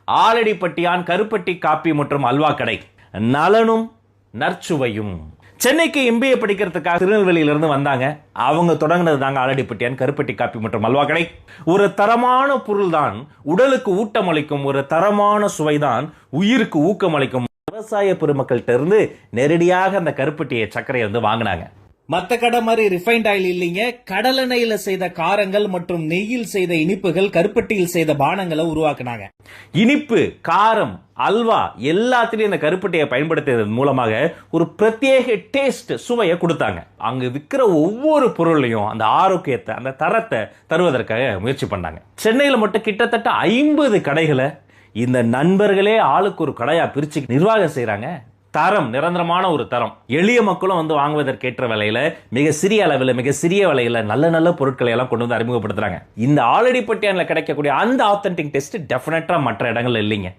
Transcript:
ஆலடிப்பட்டியான் கருப்பட்டி காப்பி மற்றும் அல்வா கடை. நலனும் நற்சுவையும். சென்னைக்கு MBA படிக்கிறதுக்காக திருநெல்வேலியிலிருந்து வந்தாங்க. அவங்க தொடங்கினது தாங்க ஆலடிப்பட்டியான் கருப்பட்டி காப்பி மற்றும் அல்வா கடை. ஒரு தரமான பொருள் தான் உடலுக்கு ஊட்டம் அளிக்கும், ஒரு தரமான சுவைதான் உயிருக்கு ஊக்கம் அளிக்கும். விவசாய பெருமக்கள்கிட்ட இருந்து நேரடியாக அந்த கருப்பட்டியை சர்க்கரையை வாங்கினாங்க. மற்ற கடை மாதிரி ரிஃபைண்ட் ஆயில் இல்லைங்க. கடலெண்ணெயில செய்த காரங்கள் மற்றும் நெய்யில் செய்த இனிப்புகள், கருப்பட்டியில் செய்த பானங்களை உருவாக்குனாங்க. இனிப்பு, காரம், அல்வா எல்லாத்திலையும் இந்த கருப்பட்டியை பயன்படுத்தியதன் மூலமாக ஒரு பிரத்யேக டேஸ்ட், சுவையை கொடுத்தாங்க. அங்க விற்கிற ஒவ்வொரு பொருளையும் அந்த ஆரோக்கியத்தை, அந்த தரத்தை தருவதற்காக முயற்சி பண்ணாங்க. சென்னையில் மட்டும் கிட்டத்தட்ட 50 கடைகளை இந்த நண்பர்களே ஆளுக்கு ஒரு கடையா பிரிச்சு நிர்வாகம் செய்யறாங்க. தரம், நிரந்தரமான ஒரு தரம். எளிய மக்களும் வாங்குவதற்கேற்ற விலையில, மிக சிறிய அளவில், மிக சிறிய விலையில நல்ல நல்ல பொருட்களை எல்லாம் கொண்டு அறிமுகப்படுத்துறாங்க. இந்த ஆலடிப்பட்டியான்ல கிடைக்கக்கூடிய அந்த ஆத்தென்டிக் டேஸ்ட் டெஃபினட்டா மற்ற இடங்கள்ல இல்லைங்க.